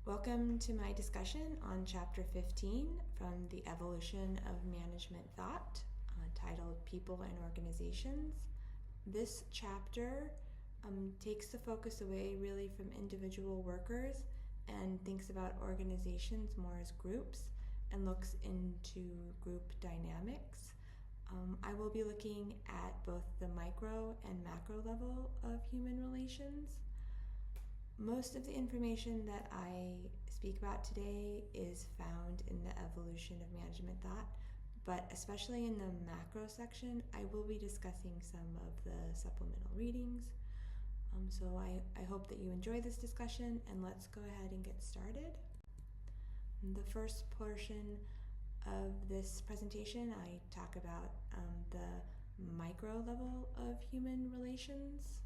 Welcome to my discussion on Chapter 15 from The Evolution of Management Thought, titled People and Organizations. This chapter takes the focus away really from individual workers and thinks about organizations more as groups and looks into group dynamics. I will be looking at both the micro and macro level of human relations. Most of the information that I speak about today is found in the Evolution of Management Thought, but especially in the macro section, I will be discussing some of the supplemental readings. So I hope that you enjoy this discussion, and let's go ahead and get started. The first portion of this presentation, I talk about the micro level of human relations.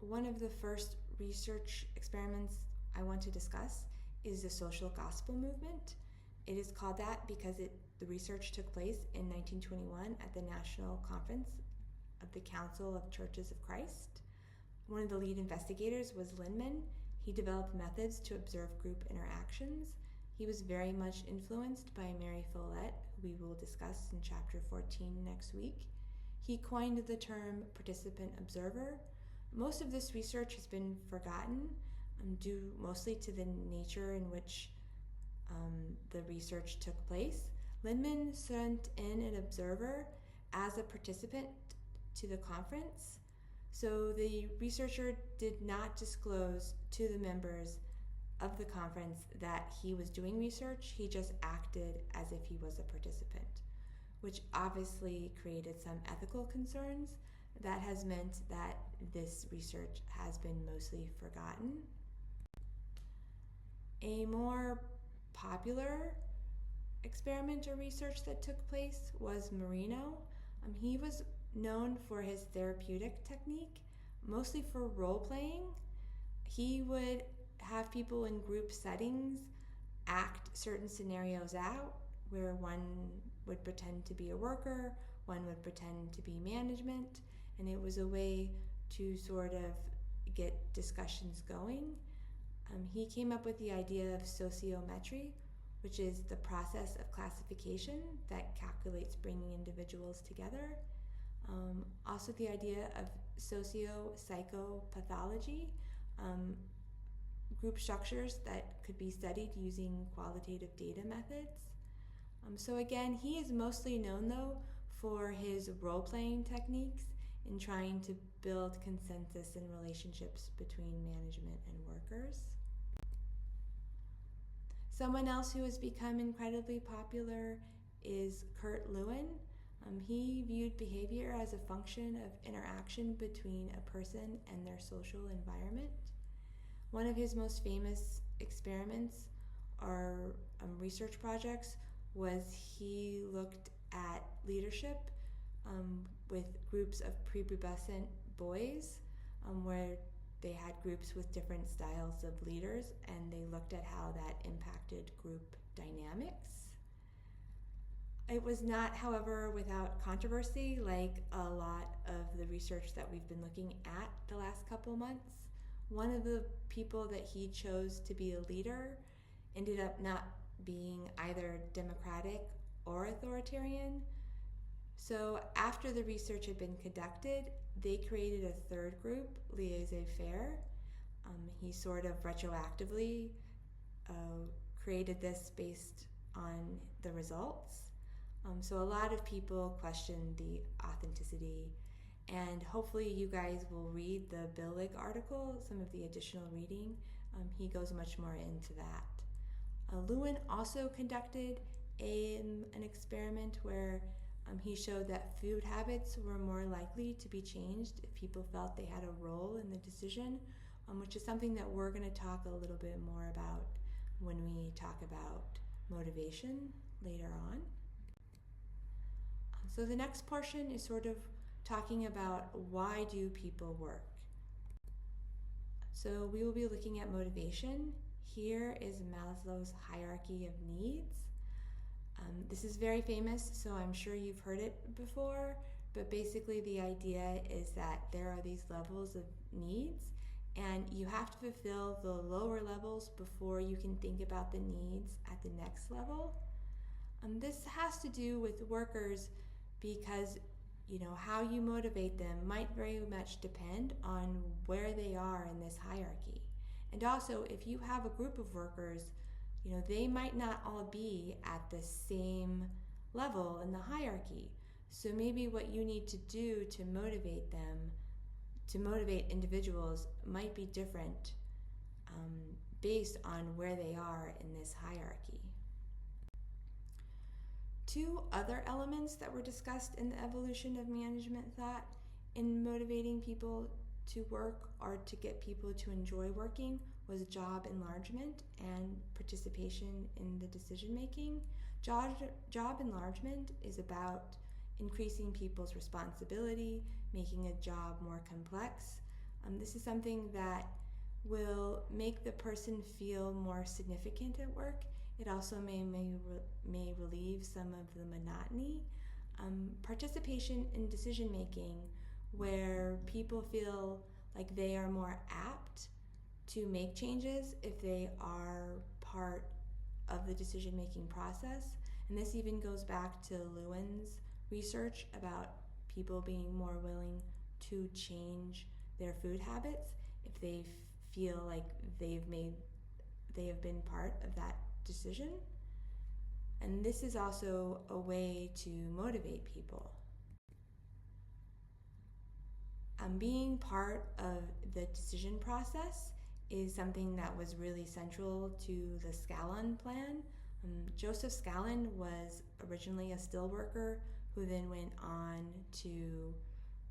One of the first research experiments I want to discuss is the social gospel movement. It is called that because the research took place in 1921 at the National Conference of the Council of Churches of Christ. One of the lead investigators was Lindemann. He developed methods to observe group interactions. He was very much influenced by Mary Follett, who we will discuss in Chapter 14 next week. He coined the term participant observer. Most of this research has been forgotten due mostly to the nature in which the research took place. Lindemann sent in an observer as a participant to the conference, so the researcher did not disclose to the members of the conference that he was doing research. He just acted as if he was a participant, which obviously created some ethical concerns. That has meant that this research has been mostly forgotten. A more popular experiment or research that took place was Marino. He was known for his therapeutic technique, mostly for role-playing. He would have people in group settings act certain scenarios out, where one would pretend to be a worker, one would pretend to be management, and it was a way to sort of get discussions going. He came up with the idea of sociometry, which is the process of classification that calculates bringing individuals together. Also the idea of socio-psychopathology, group structures that could be studied using qualitative data methods. So again, he is mostly known though for his role-playing techniques in trying to build consensus and relationships between management and workers. Someone else who has become incredibly popular is Kurt Lewin. He viewed behavior as a function of interaction between a person and their social environment. One of his most famous experiments or research projects was he looked at leadership with groups of prepubescent boys, where they had groups with different styles of leaders, and they looked at how that impacted group dynamics. It was not, however, without controversy, like a lot of the research that we've been looking at the last couple months. One of the people that he chose to be a leader ended up not being either democratic or authoritarian. So after the research had been conducted, they created a third group, laissez-faire. He sort of retroactively created this based on the results. So a lot of people questioned the authenticity, and hopefully you guys will read the Billig article, some of the additional reading. He goes much more into that. Lewin also conducted an experiment where he showed that food habits were more likely to be changed if people felt they had a role in the decision, which is something that we're going to talk a little bit more about when we talk about motivation later on. So the next portion is sort of talking about why do people work. So we will be looking at motivation. Here is Maslow's hierarchy of needs. This is very famous, so I'm sure you've heard it before, but basically the idea is that there are these levels of needs, And you have to fulfill the lower levels before you can think about the needs at the next level. This has to do with workers because how you motivate them might very much depend on where they are in this hierarchy. And also, if you have a group of workers, they might not all be at the same level in the hierarchy. So maybe what you need to do to motivate them, to motivate individuals, might be different based on where they are in this hierarchy. Two other elements that were discussed in the evolution of management thought in motivating people to work or to get people to enjoy working was job enlargement and participation in the decision making. Job enlargement is about increasing people's responsibility, making a job more complex. This is something that will make the person feel more significant at work. It also may relieve some of the monotony. Participation in decision making, where people feel like they are more apt to make changes if they are part of the decision making process. And this even goes back to Lewin's research about people being more willing to change their food habits if they feel like they have been part of that decision. And this is also a way to motivate people. Being part of the decision process is something that was really central to the Scallon plan. Joseph Scallon was originally a steel worker who then went on to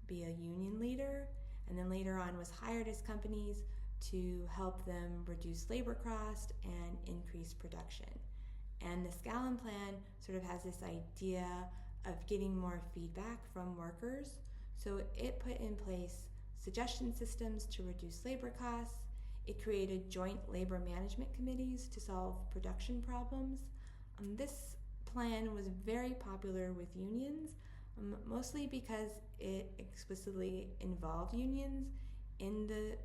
be a union leader, and then later on was hired as companies to help them reduce labor cost and increase production. And the Scallon plan sort of has this idea of getting more feedback from workers. So it put in place suggestion systems to reduce labor costs. It created joint labor management committees to solve production problems. This plan was very popular with unions, mostly because it explicitly involved unions in the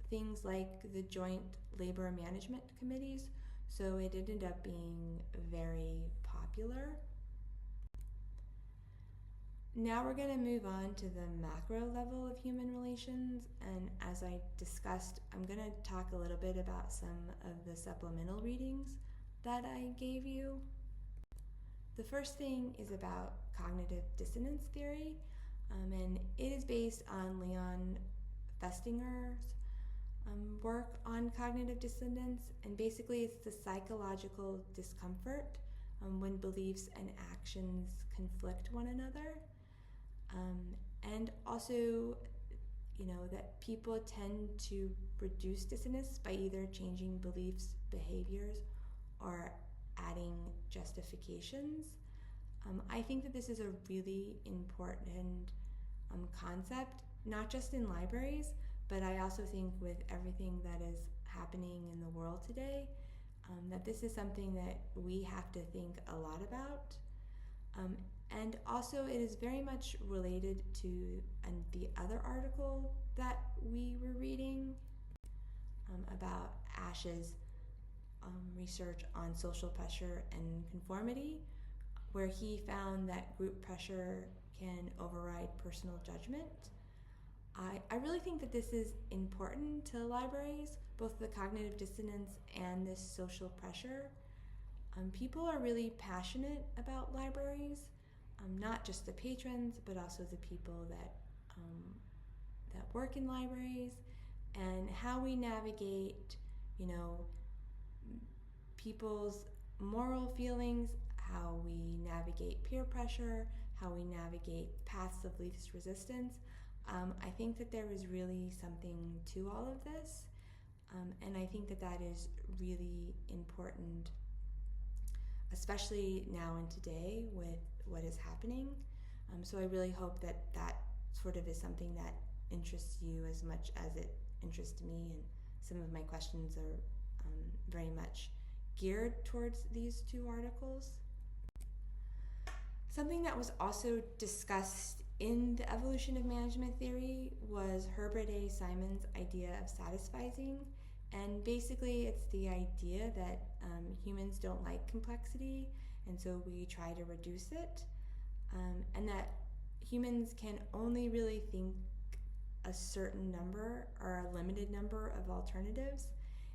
things like the joint labor management committees. So it ended up being very popular. Now we're going to move on to the macro level of human relations, and as I discussed, I'm going to talk a little bit about some of the supplemental readings that I gave you. The first thing is about cognitive dissonance theory, and it is based on Leon Festinger's work on cognitive dissonance, and basically it's the psychological discomfort when beliefs and actions conflict one another. And also, that people tend to reduce dissonance by either changing beliefs, behaviors, or adding justifications. I think that this is a really important concept, not just in libraries, but I also think with everything that is happening in the world today, that this is something that we have to think a lot about. And also it is very much related to the other article that we were reading about Ash's research on social pressure and conformity, where he found that group pressure can override personal judgment. I really think that this is important to libraries, both the cognitive dissonance and this social pressure. People are really passionate about libraries, not just the patrons, but also the people that work in libraries, and how we navigate, people's moral feelings, how we navigate peer pressure, how we navigate paths of least resistance. I think that there is really something to all of this, and I think that is really important, especially now and today with what is happening. So I really hope that sort of is something that interests you as much as it interests me, and some of my questions are very much geared towards these two articles. Something that was also discussed in the evolution of management theory was Herbert A. Simon's idea of satisficing. And basically, it's the idea that humans don't like complexity, and so we try to reduce it, and that humans can only really think a certain number or a limited number of alternatives,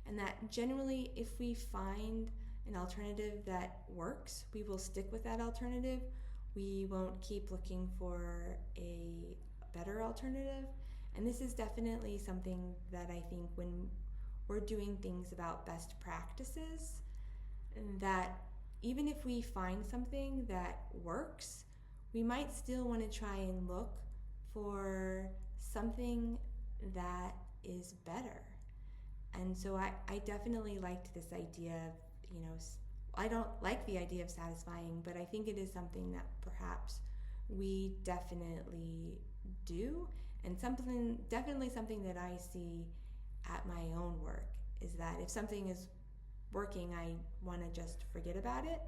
and that generally, if we find an alternative that works, we will stick with that alternative. We won't keep looking for a better alternative. And this is definitely something that I think when we're doing things about best practices, that even if we find something that works, we might still want to try and look for something that is better. And so I definitely liked this idea of, I don't like the idea of satisfying, but I think it is something that perhaps we definitely do, and definitely something that I see at my own work is that if something is working, I want to just forget about it,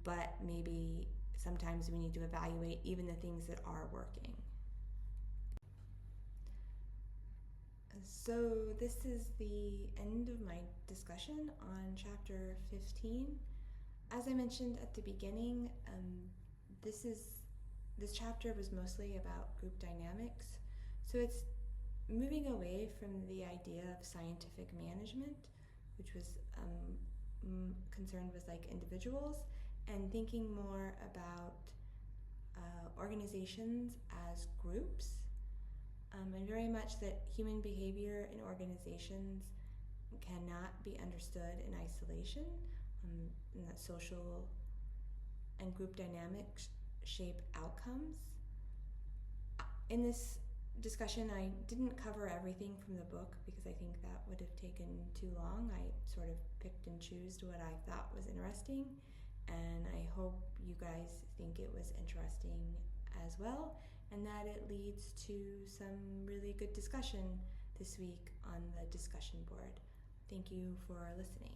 but maybe sometimes we need to evaluate even the things that are working. So this is the end of my discussion on chapter 15. As I mentioned at the beginning, this chapter was mostly about group dynamics. So it's moving away from the idea of scientific management, which was concerned with like individuals, and thinking more about organizations as groups. And very much that human behavior in organizations cannot be understood in isolation, and that social and group dynamics shape outcomes. In this discussion, I didn't cover everything from the book because I think that would have taken too long. I sort of picked and chose what I thought was interesting, and I hope you guys think it was interesting as well, and that it leads to some really good discussion this week on the discussion board. Thank you for listening.